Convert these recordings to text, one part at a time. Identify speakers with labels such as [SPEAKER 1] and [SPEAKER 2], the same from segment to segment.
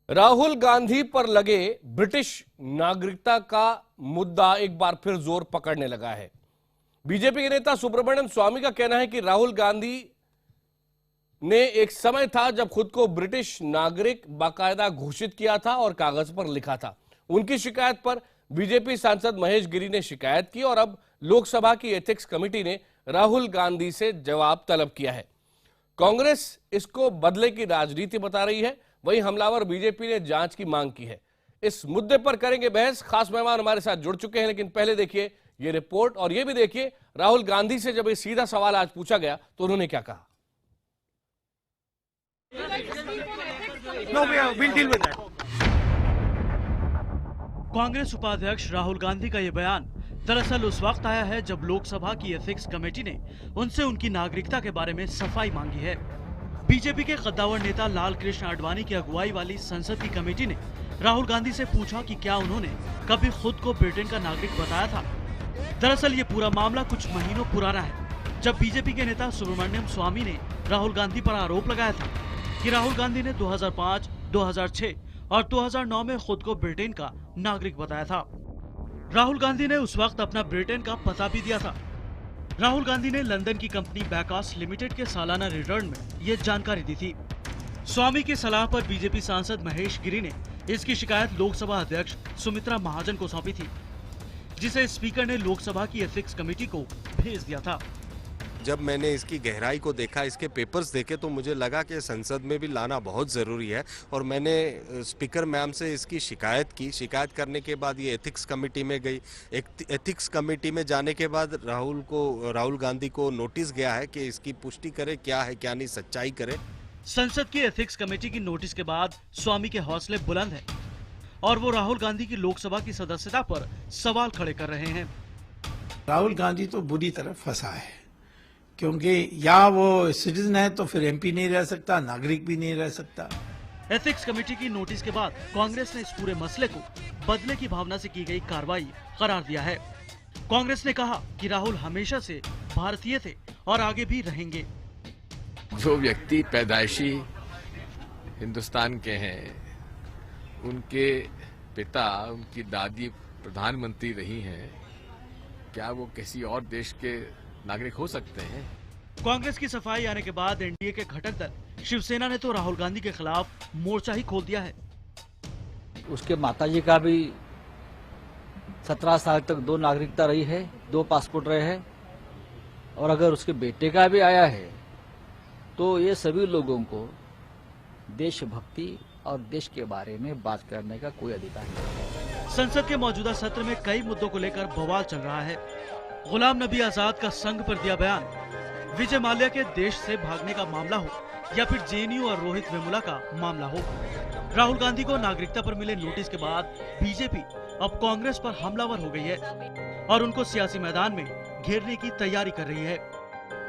[SPEAKER 1] राहुल गांधी पर लगे ब्रिटिश नागरिकता का मुद्दा एक बार फिर जोर पकड़ने लगा है। बीजेपी के नेता सुब्रमण्यम स्वामी का कहना है कि राहुल गांधी ने एक समय था जब खुद को ब्रिटिश नागरिक बाकायदा घोषित किया था और कागज पर लिखा था। उनकी शिकायत पर बीजेपी सांसद महेश गिरी ने शिकायत की और अब लोकसभा की एथिक्स कमेटी ने राहुल गांधी से जवाब तलब किया है। कांग्रेस इसको बदले की राजनीति बता रही है, वहीं हमलावर बीजेपी ने जांच की मांग की है। इस मुद्दे पर करेंगे बहस। खास मेहमान हमारे साथ जुड़ चुके हैं, लेकिन पहले देखिए ये रिपोर्ट और ये भी देखिए राहुल गांधी से जब ये सीधा सवाल आज पूछा गया तो उन्होंने क्या कहा।
[SPEAKER 2] कांग्रेस उपाध्यक्ष राहुल गांधी का ये बयान दरअसल उस वक्त आया है जब लोकसभा की एथिक्स कमेटी ने उनसे उनकी नागरिकता के बारे में सफाई मांगी है। बीजेपी के कद्दावर नेता लाल कृष्ण आडवाणी की अगुवाई वाली संसद की कमेटी ने राहुल गांधी से पूछा कि क्या उन्होंने कभी खुद को ब्रिटेन का नागरिक बताया था। दरअसल ये पूरा मामला कुछ महीनों पुराना है, जब बीजेपी के नेता सुब्रमण्यम स्वामी ने राहुल गांधी पर आरोप लगाया था कि राहुल गांधी ने 2005, 2006 और 2009 में खुद को ब्रिटेन का नागरिक बताया था। राहुल गांधी ने उस वक्त अपना ब्रिटेन का पता भी दिया था। राहुल गांधी ने लंदन की कंपनी बैकास लिमिटेड के सालाना रिटर्न में ये जानकारी दी थी। स्वामी की सलाह पर बीजेपी सांसद महेश गिरी ने इसकी शिकायत लोकसभा अध्यक्ष सुमित्रा महाजन को सौंपी थी, जिसे स्पीकर ने लोकसभा की एथिक्स कमेटी को भेज दिया था।
[SPEAKER 3] जब मैंने इसकी गहराई को देखा, इसके पेपर्स देखे, तो मुझे लगा कि संसद में भी लाना बहुत ज़रूरी है और मैंने स्पीकर मैम से इसकी शिकायत की। शिकायत करने के बाद ये एथिक्स कमेटी में गई। एथिक्स कमेटी में जाने के बाद राहुल गांधी को नोटिस गया है कि इसकी पुष्टि करे, क्या है क्या नहीं, सच्चाई करे।
[SPEAKER 2] संसद की एथिक्स कमेटी की नोटिस के बाद स्वामी के हौसले बुलंद हैं और वो राहुल गांधी की लोकसभा की सदस्यता पर सवाल खड़े कर रहे हैं।
[SPEAKER 4] राहुल गांधी तो बुरी तरह फंसा है, क्योंकि या वो सिटीजन है तो फिर एमपी नहीं रह सकता, नागरिक भी नहीं रह सकता।
[SPEAKER 2] एथिक्स कमेटी की नोटिस के बाद कांग्रेस ने इस पूरे मसले को बदले की भावना से की गई कार्रवाई करार दिया है। कांग्रेस ने कहा कि राहुल हमेशा से भारतीय थे और आगे भी रहेंगे।
[SPEAKER 5] जो व्यक्ति पैदाइशी हिंदुस्तान के हैं, उनके पिता, उनकी दादी प्रधानमंत्री रही हैं, क्या वो किसी और देश के नागरिक हो सकते हैं?
[SPEAKER 2] कांग्रेस की सफाई आने के बाद एनडीए के घटक दल शिवसेना ने तो राहुल गांधी के खिलाफ मोर्चा ही खोल दिया है।
[SPEAKER 6] उसके माताजी का भी 17 साल तक 2 नागरिकता रही है, 2 पासपोर्ट रहे हैं, और अगर उसके बेटे का भी आया है तो ये सभी लोगों को देशभक्ति और देश के बारे में बात करने का कोई अधिकार नहीं।
[SPEAKER 2] संसद के मौजूदा सत्र में कई मुद्दों को लेकर बवाल चल रहा है। गुलाम नबी आजाद का संघ पर दिया बयान, विजय माल्या के देश से भागने का मामला हो या फिर जेएनयू और रोहित वेमुला का मामला हो, राहुल गांधी को नागरिकता पर मिले नोटिस के बाद बीजेपी अब कांग्रेस पर हमलावर हो गई है और उनको सियासी मैदान में घेरने की तैयारी कर रही है।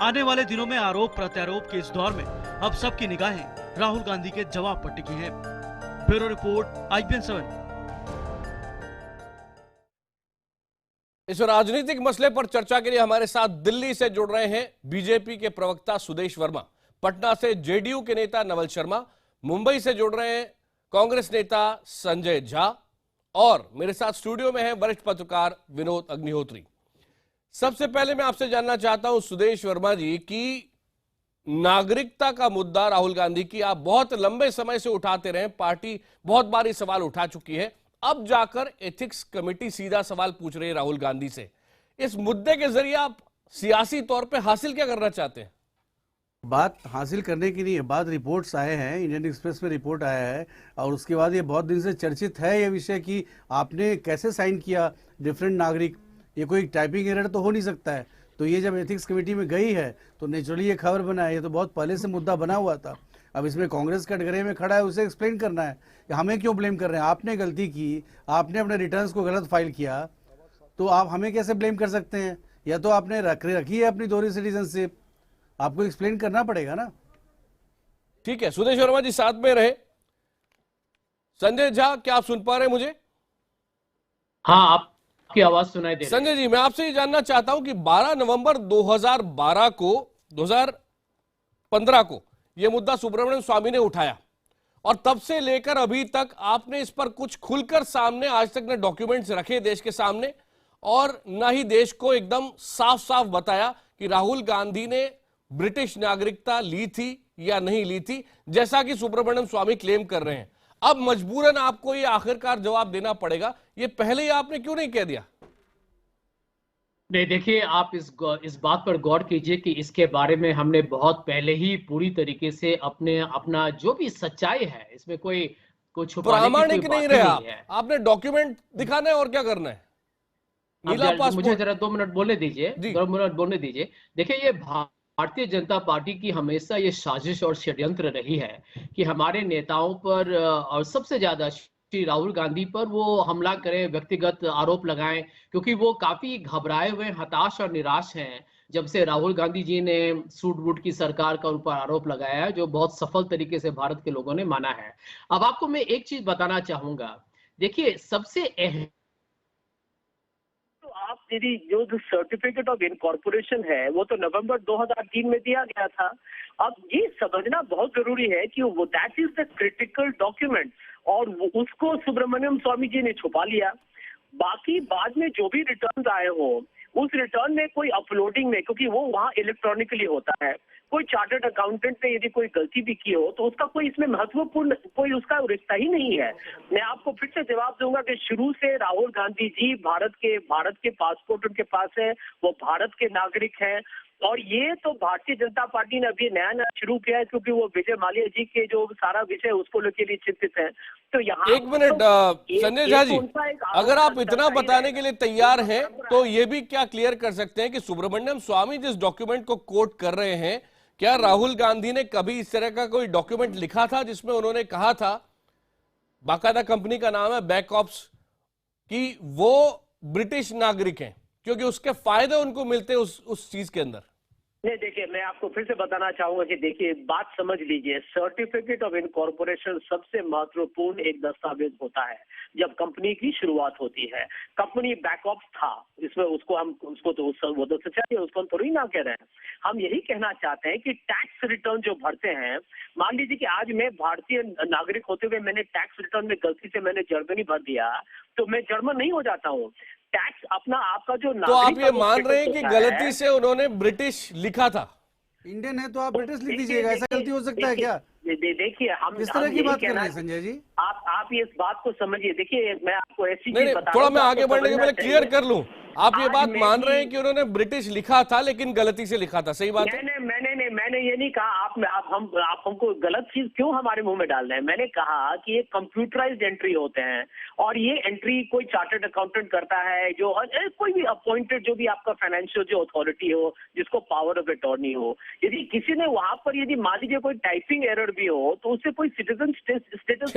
[SPEAKER 2] आने वाले दिनों में आरोप प्रत्यारोप के इस दौर में अब सबकी निगाहें राहुल गांधी के जवाब पर टिकी हैं। Bureau report, IBN 7।
[SPEAKER 1] इस राजनीतिक मसले पर चर्चा के लिए हमारे साथ दिल्ली से जुड़ रहे हैं बीजेपी के प्रवक्ता सुदेश वर्मा, पटना से जेडीयू के नेता नवल शर्मा, मुंबई से जुड़ रहे हैं कांग्रेस नेता संजय झा और मेरे साथ स्टूडियो में हैं वरिष्ठ पत्रकार विनोद अग्निहोत्री। सबसे पहले मैं आपसे जानना चाहता हूं सुदेश वर्मा जी कि नागरिकता का मुद्दा राहुल गांधी की आप बहुत लंबे समय से उठाते रहे, पार्टी बहुत बार ये सवाल उठा चुकी है, अब जाकर एथिक्स कमेटी सीधा सवाल पूछ रही है राहुल गांधी से। इस मुद्दे के जरिए आप सियासी तौर पे हासिल क्या करना चाहते हैं?
[SPEAKER 7] बात हासिल करने की नहीं है, बात रिपोर्ट्स आए हैं, इंडियन एक्सप्रेस में रिपोर्ट आया है और उसके बाद ये बहुत दिन से चर्चित है ये विषय कि आपने कैसे साइन किया डिफरेंट नागरिक। ये कोई टाइपिंग एरर तो हो नहीं सकता है। तो ये जब एथिक्स कमेटी में गई है तो नेचुरली ये खबर बना है। ये तो बहुत पहले से मुद्दा बना हुआ था। अब इसमें कांग्रेस कटघरे में खड़ा है, उसे एक्सप्लेन करना है कि हमें क्यों ब्लेम कर रहे हैं। आपने गलती की, आपने अपने रिटर्न्स को गलत फाइल किया, तो आप हमें कैसे ब्लेम कर सकते हैं? या तो आपने रखी है अपनी दोहरी सिटीजनशिप, आपको एक्सप्लेन करना पड़ेगा ना।
[SPEAKER 1] ठीक है, सुदेश वर्मा जी साथ में रहे। संजय झा, क्या आप सुन पा रहे हैं मुझे?
[SPEAKER 8] हाँ, आपकी आवाज सुनाई दे रही है।
[SPEAKER 1] संजय जी, मैं आपसे ये जानना चाहता हूं कि 12 नवंबर 2015 को यह मुद्दा सुब्रमण्यम स्वामी ने उठाया और तब से लेकर अभी तक आपने इस पर कुछ खुलकर सामने आज तक न डॉक्यूमेंट्स रखे देश के सामने और न ही देश को एकदम साफ साफ बताया कि राहुल गांधी ने ब्रिटिश नागरिकता ली थी या नहीं ली थी, जैसा कि सुब्रमण्यम स्वामी क्लेम कर रहे हैं। अब मजबूरन आपको ये आखिरकार जवाब देना पड़ेगा, ये पहले ही आपने क्यों नहीं कह दिया?
[SPEAKER 8] नहीं, देखिए, आप इस बात पर गौर कीजिए कि इसके बारे में हमने बहुत पहले ही पूरी तरीके से अपना जो भी सच्चाई है, इसमें कोई छुपाने की
[SPEAKER 1] प्रामाणिक
[SPEAKER 8] कोई
[SPEAKER 1] नहीं
[SPEAKER 8] बात ही
[SPEAKER 1] रहे
[SPEAKER 8] नहीं है।
[SPEAKER 1] आपने डॉक्यूमेंट दिखाना है और क्या करना है? नीला
[SPEAKER 8] मुझे
[SPEAKER 1] पासपोर्ट।
[SPEAKER 8] जरा 2 मिनट बोलने दीजिए,
[SPEAKER 1] जी।
[SPEAKER 8] 2 मिनट बोलने दीजिए। देखिए, ये भारतीय जनता पार्टी की हमेशा ये साजिश और षड्यंत्र रही है कि हमारे नेताओं पर और सबसे ज्यादा श्री राहुल गांधी पर वो हमला करें, व्यक्तिगत आरोप लगाएं, क्योंकि वो काफी घबराए हुए, हताश और निराश हैं जब से राहुल गांधी जी ने सूट बूट की सरकार का उन पर आरोप लगाया है, जो बहुत सफल तरीके से भारत के लोगों ने माना है। अब आपको मैं एक चीज बताना चाहूंगा। देखिए, सबसे अहम
[SPEAKER 9] आप यदि जो सर्टिफिकेट ऑफ इनकॉर्पोरेशन है वो तो नवंबर 2003 में दिया गया था। अब ये समझना बहुत जरूरी है कि वो that is the critical document और उसको सुब्रमण्यम स्वामी जी ने छुपा लिया। बाकी बाद में जो भी रिटर्न आए हो उस रिटर्न में कोई अपलोडिंग में, क्योंकि वो वहाँ इलेक्ट्रॉनिकली होता है, कोई चार्टर्ड अकाउंटेंट ने यदि कोई गलती भी की हो तो उसका कोई इसमें महत्वपूर्ण कोई उसका रिश्ता ही नहीं है। मैं आपको फिर से जवाब दूंगा कि शुरू से राहुल गांधी जी भारत के पासपोर्ट उनके पास है, वो भारत के नागरिक हैं और ये तो भारतीय जनता पार्टी ने अभी नया शुरू किया है क्योंकि वो विजय माल्या जी के जो सारा विषय उसको लेके लिए चिंतित है। तो यहाँ
[SPEAKER 1] एक मिनट संजय झा जी, अगर आप इतना बताने के लिए तैयार हैं तो ये भी क्या क्लियर कर सकते हैं कि सुब्रमण्यम स्वामी जिस डॉक्यूमेंट को कोट कर रहे हैं, क्या राहुल गांधी ने कभी इस तरह का कोई डॉक्यूमेंट लिखा था जिसमें उन्होंने कहा था, बाकायदा कंपनी का नाम है बैकऑप्स, कि वो ब्रिटिश नागरिक हैं क्योंकि उसके फायदे उनको मिलते हैं उस चीज के अंदर?
[SPEAKER 9] नहीं, देखिए, मैं आपको फिर से बताना चाहूंगा कि देखिए, बात समझ लीजिए, सर्टिफिकेट ऑफ इनकॉर्पोरेशन सबसे महत्वपूर्ण एक दस्तावेज होता है जब कंपनी की शुरुआत होती है। कंपनी बैकऑप्स था, इसमें वो तो सच्चाई है, उसको हम थोड़ी ना कह रहे हैं। हम यही कहना चाहते हैं कि टैक्स रिटर्न जो भरते हैं, मान लीजिए कि आज मैं भारतीय नागरिक होते हुए मैंने टैक्स रिटर्न में गलती से मैंने जर्मनी भर दिया तो मैं जर्मन नहीं हो जाता हूँ। टैक्स अपना आपका जो
[SPEAKER 1] तो आप ये मान रहे हैं कि गलती से उन्होंने ब्रिटिश लिखा था?
[SPEAKER 7] इंडियन है तो आप ब्रिटिश लिख दीजिएगा, ऐसा गलती हो सकता है क्या?
[SPEAKER 9] देखिए, हम
[SPEAKER 7] किस तरह की बात कर रहे हैं संजय जी?
[SPEAKER 9] आप ये इस बात को समझिए। देखिए, मैं आपको ऐसी
[SPEAKER 1] नहीं,
[SPEAKER 9] चीज बता
[SPEAKER 1] थोड़ा
[SPEAKER 9] रहा हूं,
[SPEAKER 1] मैं आगे
[SPEAKER 9] आपको
[SPEAKER 1] बढ़ने के
[SPEAKER 9] समझना
[SPEAKER 1] पहले क्लियर
[SPEAKER 9] चाहिए।
[SPEAKER 1] कर लूं, आप ये
[SPEAKER 9] आज
[SPEAKER 1] बात
[SPEAKER 9] मैं
[SPEAKER 1] मान
[SPEAKER 9] भी-
[SPEAKER 1] रहे हैं कि उन्होंने ब्रिटिश लिखा था लेकिन गलती से लिखा था, सही बात है?
[SPEAKER 9] मैंने ये नहीं कहा। आप हमको गलत चीज क्यों हमारे मुंह में डाल रहे हैं? मैंने कहा कि ये कंप्यूटराइज्ड एंट्री होते हैं और ये एंट्री कोई चार्टर्ड अकाउंटेंट करता है, जो कोई भी अपॉइंटेड जो भी आपका फाइनेंशियल जो अथॉरिटी हो, जिसको पावर ऑफ अटॉर्नी हो। यदि किसी ने वहां पर यदि मान लीजिए कोई टाइपिंग एरर भी हो तो उससे कोई सिटीजन स्टेटस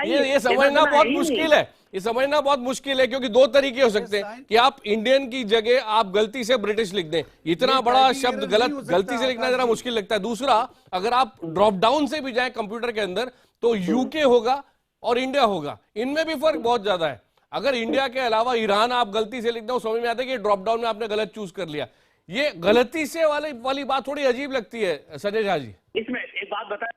[SPEAKER 1] ये समझना बहुत मुश्किल है, ये समझना बहुत मुश्किल है क्योंकि दो तरीके हो सकते हैं कि आप इंडियन की जगह आप गलती से ब्रिटिश लिख दें, इतना बड़ा शब्द गलती से लिखना जरा मुश्किल लगता है। दूसरा, अगर आप ड्रॉप डाउन से भी जाएं कंप्यूटर के अंदर तो यूके होगा और इंडिया होगा, इनमें भी फर्क बहुत ज्यादा है। अगर इंडिया के अलावा ईरान आप गलती से लिख दें, समझ में आता है कि ड्रॉप डाउन में आपने गलत चूज कर लिया। ये गलती से वाली बात थोड़ी अजीब लगती है संजय झा जी।
[SPEAKER 9] इसमें एक बात बताएं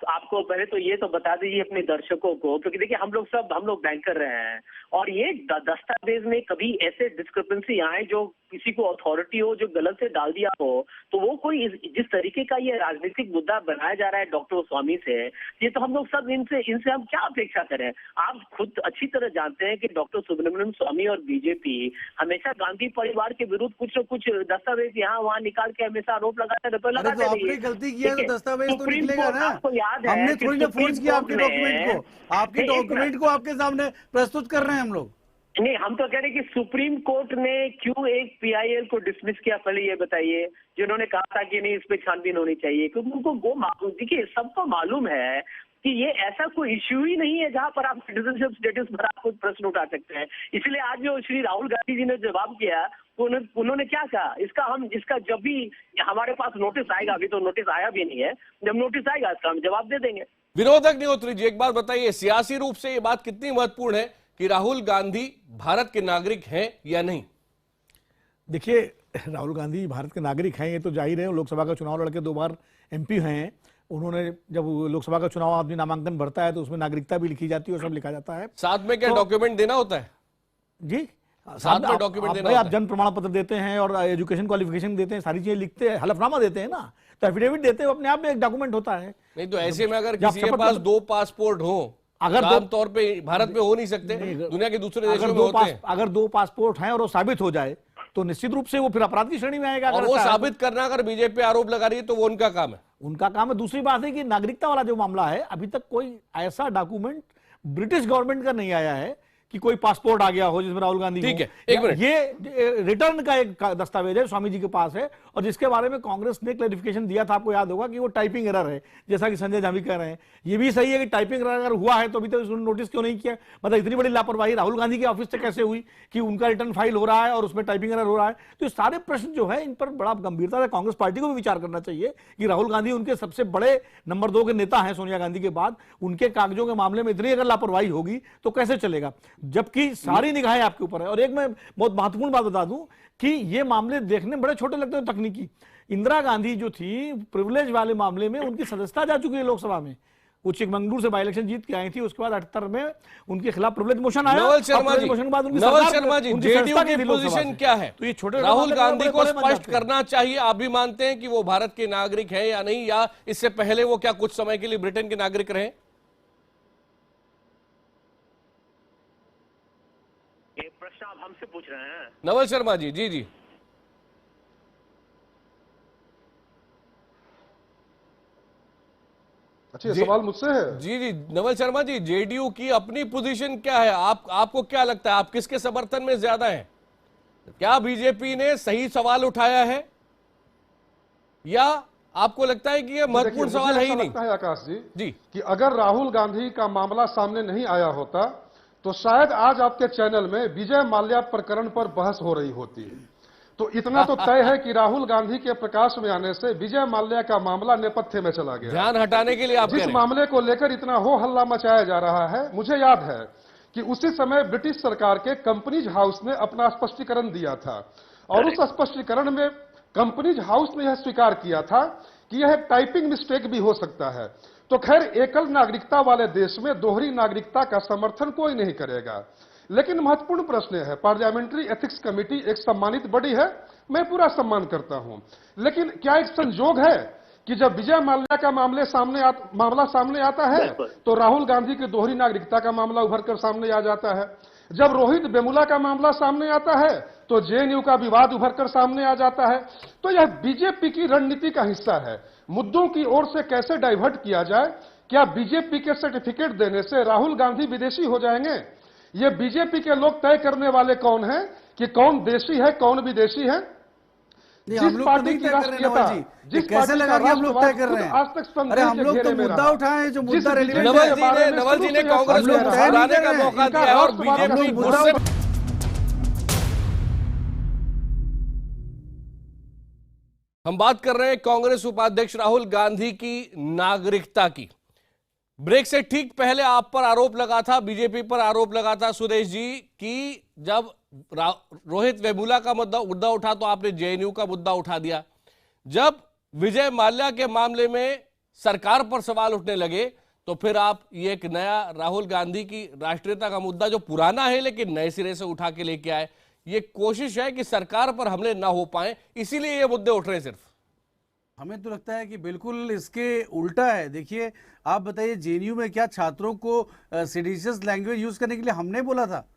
[SPEAKER 9] आपको पहले तो ये तो बता दीजिए अपने दर्शकों को, क्योंकि देखिए हम लोग बैंकर रहे हैं और ये दस्तावेज में कभी ऐसे डिस्क्रिपेंसी आए जो किसी को अथॉरिटी हो जो गलत से डाल दिया हो, तो वो कोई जिस तरीके का ये राजनीतिक मुद्दा बनाया जा रहा है डॉक्टर स्वामी से, ये तो हम लोग सब इनसे हम क्या अपेक्षा करें? आप खुद अच्छी तरह जानते हैं कि डॉक्टर सुब्रमण्यम स्वामी और बीजेपी हमेशा गांधी परिवार के विरुद्ध कुछ न कुछ दस्तावेज यहाँ वहाँ निकाल के हमेशा आरोप लगाते
[SPEAKER 7] आपने गलती किया तो दस्तावेज तो निकलेगा ना।
[SPEAKER 9] आपको याद है
[SPEAKER 7] हमने
[SPEAKER 9] कि
[SPEAKER 7] थोड़ी ना
[SPEAKER 9] सुप्रीम
[SPEAKER 7] फोर्स किया आपके
[SPEAKER 9] कोर्ट
[SPEAKER 7] डॉक्यूमेंट को, आपके
[SPEAKER 9] नहीं, एक
[SPEAKER 7] डॉक्यूमेंट को आपके सामने प्रस्तुत कर रहे हैं हम लोग।
[SPEAKER 9] नहीं, हम तो कह रहे हैं कि सुप्रीम कोर्ट ने क्यों एक पीआईएल को डिसमिस किया, पहले ये बताइए, जिन्होंने कहा था कि नहीं इस पे छानबीन होनी चाहिए, क्योंकि उनको वो मालूम, देखिए सबको मालूम है कि ये ऐसा कोई इश्यू ही नहीं है जहां पर आप सिटीजनशिप स्टेटस पर आप कुछ प्रश्न उठा सकते हैं। इसलिए आज जो श्री राहुल गांधी जी ने जवाब किया, उन्होंने क्या कहा, इसका जब भी हमारे पास नोटिस आएगा, अभी तो नोटिस आया भी नहीं है, जब नोटिस आएगा इसका हम जवाब दे देंगे।
[SPEAKER 1] विनोद अग्निहोत्री जी, एक बात बताइए, सियासी रूप से ये बात कितनी महत्वपूर्ण है कि राहुल गांधी भारत के नागरिक हैं या नहीं?
[SPEAKER 10] देखिए, राहुल गांधी भारत के नागरिक हैं, ये तो जाहिर है, लोकसभा का चुनाव लड़के 2 बार एमपी हैं, उन्होंने जब लोकसभा का चुनाव आदमी नामांकन भरता है तो उसमें नागरिकता भी लिखी जाती है और सब लिखा जाता है।
[SPEAKER 1] साथ में क्या डॉक्यूमेंट देना होता है?
[SPEAKER 10] जी,
[SPEAKER 1] साथ में डॉक्यूमेंट देना
[SPEAKER 10] आप
[SPEAKER 1] होता है?
[SPEAKER 10] जन्म प्रमाण पत्र देते हैं और एजुकेशन क्वालिफिकेशन देते हैं, सारी चीजें लिखते हैं, हलफनामा देते हैं ना, तो एफिडेविट देते हैं, अपने आप में एक डॉक्यूमेंट होता है।
[SPEAKER 1] नहीं तो ऐसे में अगर
[SPEAKER 10] जब
[SPEAKER 1] किसी के
[SPEAKER 10] शपथ
[SPEAKER 1] पास
[SPEAKER 10] पत्र-
[SPEAKER 1] 2 पासपोर्ट हो,
[SPEAKER 10] अगर
[SPEAKER 1] तो
[SPEAKER 10] दो-
[SPEAKER 1] आमतौर पे भारत में हो नहीं सकते, दुनिया के दूसरे देशों में होते हैं।
[SPEAKER 10] अगर 2 पासपोर्ट हैं और वो साबित हो जाए तो निश्चित रूप से वो फिर अपराध की श्रेणी में आएगा।
[SPEAKER 1] और
[SPEAKER 10] अगर
[SPEAKER 1] वो
[SPEAKER 10] ऐसा है तो।
[SPEAKER 1] साबित करना अगर बीजेपी आरोप लगा रही है तो वो उनका काम है।
[SPEAKER 10] उनका काम है। दूसरी बात है कि नागरिकता वाला जो मामला है, अभी तक कोई ऐसा डॉक्यूमेंट ब्रिटिश गवर्नमेंट का नहीं आया है कि कोई पासपोर्ट आ गया हो जिसमें राहुल गांधी
[SPEAKER 1] ठीक
[SPEAKER 10] हो।
[SPEAKER 1] है, एक मिनट।
[SPEAKER 10] ये रिटर्न का एक दस्तावेज है, स्वामी जी के पास है, और जिसके बारे में कांग्रेस ने क्लैरिफिकेशन दिया था, आपको याद होगा कि वो टाइपिंग एरर है, जैसा कि संजय झा भी कह रहे हैं। ये भी सही है कि टाइपिंग एरर अगर हुआ है तो अभी तक उसने नोटिस क्यों नहीं किया? मतलब इतनी बड़ी लापरवाही राहुल गांधी के ऑफिस से कैसे हुई कि उनका रिटर्न फाइल हो रहा है और उसमें टाइपिंग एरर हो रहा है? तो ये सारे प्रश्न जो है इन पर बड़ा गंभीरता से कांग्रेस पार्टी को भी विचार करना चाहिए कि राहुल गांधी उनके सबसे बड़े नंबर 2 के नेता हैं सोनिया गांधी के बाद, उनके कागजों के मामले में इतनी अगर लापरवाही होगी तो कैसे चलेगा? जबकि सारी निगाहें आपके ऊपर है। और एक मैं बहुत महत्वपूर्ण बात बता दूं कि ये मामले देखने में बड़े छोटे लगते हैं तकनीकी। इंदिरा गांधी जो थी प्रिविलेज वाले मामले में उनकी सदस्यता जा चुकी है लोकसभा में, वो चिकमंगलुरु से बाई इलेक्शन जीत के आई थी, उसके बाद 78 में उनके खिलाफ प्रिविलेज मोशन आया।
[SPEAKER 1] नवल शर्मा जी,
[SPEAKER 10] मोशन के बाद उनकी
[SPEAKER 1] नवल
[SPEAKER 10] सरकार-
[SPEAKER 1] शर्मा जी,
[SPEAKER 10] उनकी
[SPEAKER 1] जेडीयू
[SPEAKER 10] संस्था
[SPEAKER 1] की
[SPEAKER 10] थी लोकसभा
[SPEAKER 1] पोजीशन
[SPEAKER 10] से।
[SPEAKER 1] क्या है?
[SPEAKER 10] तो ये छोटे
[SPEAKER 1] राहुल
[SPEAKER 10] मामले
[SPEAKER 1] गांधी को
[SPEAKER 10] बड़े बन
[SPEAKER 1] स्पष्ट
[SPEAKER 10] जाते हैं।
[SPEAKER 1] करना चाहिए, आप भी मानते हैं कि वो भारत के नागरिक है या नहीं, या इससे पहले वो क्या कुछ समय के लिए ब्रिटेन के नागरिक रहे?
[SPEAKER 9] ये प्रश्न आप हमसे पूछ रहे हैं?
[SPEAKER 1] नवल शर्मा जी, जी जी।
[SPEAKER 11] अच्छा, ये सवाल मुझसे है?
[SPEAKER 1] जी जी, नवल शर्मा जी, जेडीयू की अपनी पोजीशन क्या है? आपको क्या लगता है, आप किसके समर्थन में ज्यादा हैं? क्या बीजेपी ने सही सवाल उठाया है, या आपको लगता है कि ये महत्वपूर्ण
[SPEAKER 11] देखिए,
[SPEAKER 1] सवाल है
[SPEAKER 11] मुझे
[SPEAKER 1] ही
[SPEAKER 11] ऐसा
[SPEAKER 1] नहीं?
[SPEAKER 11] लगता है आकाश जी
[SPEAKER 1] जी,
[SPEAKER 11] कि अगर राहुल गांधी का मामला सामने नहीं आया होता तो शायद आज आपके चैनल में विजय माल्या प्रकरण पर बहस हो रही होती। तो इतना तो तय है कि राहुल गांधी के प्रकाश में आने से विजय माल्या का मामला नेपथ्य में चला गया।
[SPEAKER 1] ध्यान हटाने के लिए आप कह
[SPEAKER 11] जिस
[SPEAKER 1] रहे हैं।
[SPEAKER 11] मामले को लेकर इतना हो हल्ला मचाया जा रहा है, मुझे याद है कि उसी समय ब्रिटिश सरकार के कंपनीज हाउस ने अपना स्पष्टीकरण दिया था, और उस स्पष्टीकरण में कंपनीज हाउस ने यह स्वीकार किया था कि यह टाइपिंग मिस्टेक भी हो सकता है। तो खैर, एकल नागरिकता वाले देश में दोहरी नागरिकता का समर्थन कोई नहीं करेगा। लेकिन महत्वपूर्ण प्रश्न है, पार्लियामेंट्री एथिक्स कमेटी एक सम्मानित बॉडी है, मैं पूरा सम्मान करता हूं, लेकिन क्या एक संजोग है कि जब विजय माल्या का मामला सामने आता है तो राहुल गांधी की दोहरी नागरिकता का मामला उभर कर सामने आ जाता है? जब रोहित वेमुला का मामला सामने आता है तो जेएनयू का विवाद उभर कर सामने आ जाता है। तो यह बीजेपी की रणनीति का हिस्सा है, मुद्दों की ओर से कैसे डाइवर्ट किया जाए। क्या बीजेपी के सर्टिफिकेट देने से राहुल गांधी विदेशी हो जाएंगे? ये बीजेपी के लोग तय करने वाले कौन हैं कि कौन देशी है कौन विदेशी है?
[SPEAKER 7] नहीं, हम लोग तो नहीं तय कर रहे हैं नवल जी। ये कैसे लगा कि हम लोग तय कर रहे हैं?
[SPEAKER 11] आज तक
[SPEAKER 7] अरे हम लोग तो मुद्दा उठाए हैं जो मुद्दा रेलिवेंट है।
[SPEAKER 1] नवल जी ने कांग्रेस को फुसलाने का मौका दिया है और बीजेपी गुस्से में। हम बात कर रहे हैं कांग्रेस उपाध्यक्ष राहुल गांधी की नागरिकता की। ब्रेक से ठीक पहले आप पर आरोप लगा था, बीजेपी पर आरोप लगा था सुरेश जी, कि जब रोहित वेमुला का मुद्दा उठा तो आपने जेएनयू का मुद्दा उठा दिया। जब विजय माल्या के मामले में सरकार पर सवाल उठने लगे तो फिर आप ये एक नया राहुल गांधी की राष्ट्रीयता का मुद्दा, जो पुराना है लेकिन नए सिरे से उठा के लेके आए। ये कोशिश है कि सरकार पर हमले ना हो पाए, इसीलिए ये मुद्दे उठ रहे हैं सिर्फ।
[SPEAKER 7] हमें तो लगता है कि बिल्कुल इसके उल्टा है। देखिए, आप बताइए, जेएनयू में क्या छात्रों को सेडिशियस लैंग्वेज यूज करने के लिए हमने बोला था?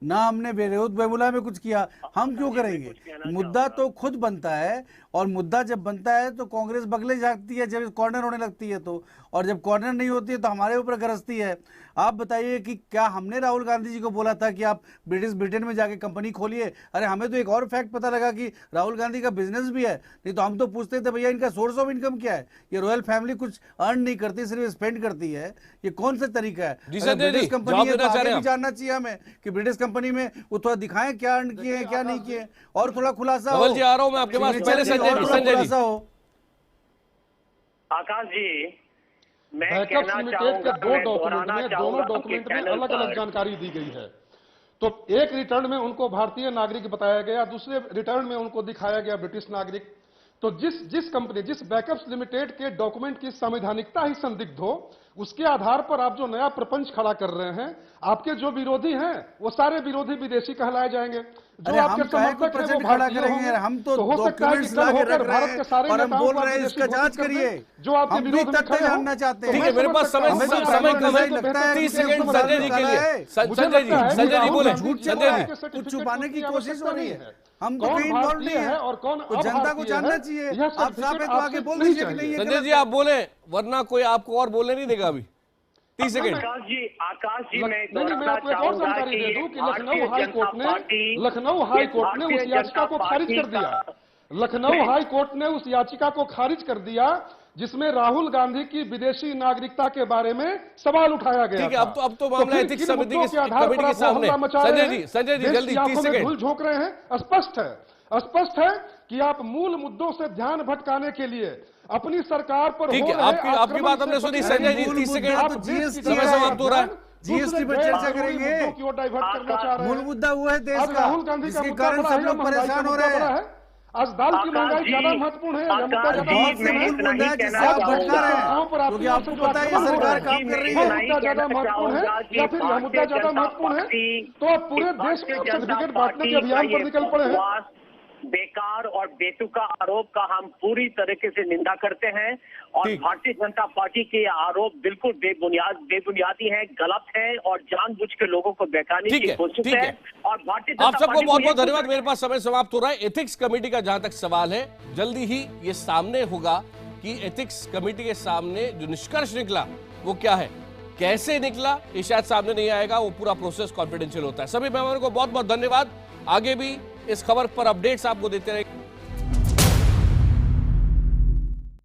[SPEAKER 7] ना हमने रोहित वेमुला में कुछ किया, हम क्यों करेंगे? मुद्दा तो खुद बनता है, और मुद्दा जब बनता है तो कांग्रेस बगले जाती है जब कॉर्नर होने लगती है तो, और जब कॉर्नर नहीं होती है तो हमारे ऊपर गरजती है। आप बताइए कि क्या हमने राहुल गांधी जी को बोला था कि आप ब्रिटेन में जाके कंपनी खोलिए? अरे हमें तो एक और फैक्ट पता लगा कि राहुल गांधी का बिजनेस भी है, नहीं तो हम तो पूछते थे भैया इनका सोर्स ऑफ इनकम क्या है? ये रॉयल फैमिली कुछ अर्न नहीं करती, सिर्फ स्पेंड करती है, ये कौन सा तरीका है? ब्रिटिश कंपनी है तो आगे भी जानना चाहिए हमें कि ब्रिटिश कंपनी में वो थोड़ा दिखाएं क्या अर्न किए हैं क्या नहीं किए, और थोड़ा खुलासा हो।
[SPEAKER 1] जी आ रहा हूं मैं आपके पास, पहले संजय जी।
[SPEAKER 9] आकाश जी, मैं
[SPEAKER 11] बैकअप
[SPEAKER 9] कहना
[SPEAKER 11] लिमिटेड
[SPEAKER 9] चाहूंगा,
[SPEAKER 11] के
[SPEAKER 9] मैं दोहराना
[SPEAKER 11] दोनों
[SPEAKER 9] चाहूंगा
[SPEAKER 11] डॉक्यूमेंट
[SPEAKER 9] आपके
[SPEAKER 11] में
[SPEAKER 9] चैनल
[SPEAKER 11] अलग अलग
[SPEAKER 9] पर।
[SPEAKER 11] जानकारी दी गई है। तो एक रिटर्न में उनको भारतीय नागरिक बताया गया, दूसरे रिटर्न में उनको दिखाया गया ब्रिटिश नागरिक। तो जिस कंपनी, जिस बैकअप्स लिमिटेड के डॉक्यूमेंट की संवैधानिकता ही संदिग्ध हो, उसके आधार पर आप जो नया प्रपंच खड़ा कर रहे हैं, आपके जो विरोधी हैं वो सारे विरोधी विदेशी कहलाए जाएंगे। जो आपके समर्थक हैं वो भारतीय होंगे।
[SPEAKER 7] हम तो
[SPEAKER 11] हो सकता है कि
[SPEAKER 7] डॉक्यूमेंट्स
[SPEAKER 11] कल
[SPEAKER 7] लाके
[SPEAKER 11] होकर
[SPEAKER 7] रख रहे
[SPEAKER 11] भारत के सारे
[SPEAKER 7] हैं और हम
[SPEAKER 11] नेताओं
[SPEAKER 7] बोल
[SPEAKER 11] को
[SPEAKER 7] रहे हैं
[SPEAKER 11] विदेशी
[SPEAKER 7] इसका
[SPEAKER 11] घोषित
[SPEAKER 7] जांच
[SPEAKER 11] कर दें,
[SPEAKER 7] करिए।
[SPEAKER 11] जो आपके
[SPEAKER 7] हम भी
[SPEAKER 11] विरोध में
[SPEAKER 7] तथ्य
[SPEAKER 11] खड़े हों।
[SPEAKER 7] जानना चाहते हैं।
[SPEAKER 1] ठीक है, मेरे पास समय
[SPEAKER 7] हमें तो
[SPEAKER 1] समय
[SPEAKER 7] समय
[SPEAKER 1] कम है।
[SPEAKER 7] लगता है
[SPEAKER 1] 30
[SPEAKER 7] कि
[SPEAKER 1] सेकंड
[SPEAKER 7] हमको
[SPEAKER 1] संजय जी
[SPEAKER 7] मालूम
[SPEAKER 1] के
[SPEAKER 7] करा
[SPEAKER 1] लिए।
[SPEAKER 7] है।
[SPEAKER 1] संजय जी बोले। संजय जी,
[SPEAKER 7] कुछ छुपाने की कोशिश हो रही है। हम तो
[SPEAKER 11] कौन
[SPEAKER 7] कहीं इन्वॉल्व
[SPEAKER 11] भारतीय
[SPEAKER 7] नहीं
[SPEAKER 11] है
[SPEAKER 7] है
[SPEAKER 11] और कौन
[SPEAKER 7] तो जनता को
[SPEAKER 11] अभारतीय
[SPEAKER 7] जानना
[SPEAKER 11] है,
[SPEAKER 7] चाहिए।
[SPEAKER 11] यह
[SPEAKER 7] आप साहब
[SPEAKER 11] सर्टिफिकेट
[SPEAKER 7] तो आगे
[SPEAKER 11] आपसे
[SPEAKER 7] बोल
[SPEAKER 11] नहीं
[SPEAKER 7] दीजिए कि
[SPEAKER 11] चाहिए।
[SPEAKER 7] नहीं है
[SPEAKER 1] संजय जी आप बोले, वरना कोई आपको और बोलने नहीं देगा अभी। 30 सेकंड।
[SPEAKER 9] आकाश जी मैं
[SPEAKER 11] नहीं, मैं आपको एक और जानकारी दे दूं कि लखनऊ हाई कोर्ट ने उस याचिका को खारिज कर दिया। लखनऊ हाई कोर्ट ने उस याचिका को खारिज कर दिया जिसमें राहुल गांधी की विदेशी नागरिकता के बारे में सवाल उठाया गया।
[SPEAKER 1] ठीक है, अब तो मामला
[SPEAKER 11] फिर
[SPEAKER 1] एथिक्स
[SPEAKER 11] किन
[SPEAKER 1] समिति
[SPEAKER 11] मुद्दों
[SPEAKER 1] के
[SPEAKER 11] आधार
[SPEAKER 1] कमेटी
[SPEAKER 11] पर
[SPEAKER 1] के
[SPEAKER 11] आप वो
[SPEAKER 1] सामने।
[SPEAKER 11] हल्ला मचा रहे हैं?
[SPEAKER 1] संजय जी
[SPEAKER 11] देश
[SPEAKER 1] जल्दी
[SPEAKER 11] की
[SPEAKER 1] 30
[SPEAKER 11] आंखों में
[SPEAKER 1] सेकंड।
[SPEAKER 11] धूल झोंक रहे हैं। स्पष्ट है कि आप मूल मुद्दों से ध्यान भटकाने के लिए अपनी सरकार पर
[SPEAKER 1] ठीक
[SPEAKER 11] हो
[SPEAKER 1] है,
[SPEAKER 11] रहे
[SPEAKER 1] आपकी
[SPEAKER 11] आक्रमण
[SPEAKER 1] बात हमने
[SPEAKER 11] से
[SPEAKER 1] सुनी।
[SPEAKER 11] बचने
[SPEAKER 1] संजय
[SPEAKER 11] के
[SPEAKER 1] जी
[SPEAKER 11] लिए
[SPEAKER 1] 30 सेकंड।
[SPEAKER 11] आप
[SPEAKER 7] जीएसटी
[SPEAKER 11] देश की
[SPEAKER 1] समय समाप्त हो रहा है।
[SPEAKER 7] जीएसटी पर चर्चा करेंगे।
[SPEAKER 11] मुद्दों की ओर डाइवर्ट करना चाह रहे
[SPEAKER 7] मूल
[SPEAKER 11] हैं।
[SPEAKER 7] मुद्दा वो है देश
[SPEAKER 11] अब
[SPEAKER 7] का,
[SPEAKER 11] राहुल गांधी का
[SPEAKER 7] जिसके
[SPEAKER 11] मुद्दा
[SPEAKER 7] कारण
[SPEAKER 11] बड़ा
[SPEAKER 7] सब
[SPEAKER 11] है,
[SPEAKER 7] लोग
[SPEAKER 11] महंगाई का
[SPEAKER 7] परेशान हो
[SPEAKER 11] मुद्दा
[SPEAKER 7] रहे
[SPEAKER 11] बड़ा
[SPEAKER 7] हैं।
[SPEAKER 11] है। आज दाल की महंगाई ज्यादा महत्वपूर्ण है या मुद्दा ज्यादा
[SPEAKER 7] बहुत से
[SPEAKER 11] महत्वपूर्ण है?
[SPEAKER 7] मूल मुद्दा है जिससे
[SPEAKER 9] कहना
[SPEAKER 7] आप भटका रहे
[SPEAKER 11] वहाँ पर
[SPEAKER 7] हैं,
[SPEAKER 11] आपकी
[SPEAKER 7] क्योंकि
[SPEAKER 11] ओर
[SPEAKER 7] आपको
[SPEAKER 11] से जो
[SPEAKER 7] पता है ये
[SPEAKER 11] आक्रमण हो
[SPEAKER 7] सरकार
[SPEAKER 11] रहा है,
[SPEAKER 7] काम कर रही
[SPEAKER 11] वो
[SPEAKER 7] है।
[SPEAKER 11] मुद्दा ज्यादा महत्वपूर्ण है या फिर यह मुद्दा ज्यादा महत्वपूर्ण है? तो आप पूरे देश में सर्टिफिकेट बांटने के अभियान पर निकल पड़े हैं।
[SPEAKER 9] बेकार और बेतुका आरोप का हम पूरी तरीके से निंदा करते हैं और
[SPEAKER 1] ठीक।
[SPEAKER 9] भारतीय जनता पार्टी के आरोप बिल्कुल बेबुनियादी हैं, गलत हैं और जानबूझ के लोगों को बहकाने
[SPEAKER 1] ठीक
[SPEAKER 9] की
[SPEAKER 1] है,
[SPEAKER 9] कोशिश
[SPEAKER 1] ठीक
[SPEAKER 9] है।
[SPEAKER 1] है।
[SPEAKER 9] और भारतीय
[SPEAKER 1] आप
[SPEAKER 9] जनता
[SPEAKER 1] सबको
[SPEAKER 9] पार्टी को
[SPEAKER 1] बहुत
[SPEAKER 9] ये
[SPEAKER 1] बहुत धन्यवाद। मेरे पास समय समाप्त हो रहा है। एथिक्स कमेटी का जहां तक सवाल है, जल्दी ही ये सामने होगा कि एथिक्स कमेटी के सामने जो निष्कर्ष निकला वो क्या है, कैसे निकला, ये शायद सामने नहीं आएगा। वो पूरा प्रोसेस कॉन्फिडेंशियल होता है। सभी मेहमानों को बहुत बहुत धन्यवाद। आगे भी इस खबर पर अपडेट्स आपको देते रहेंगे।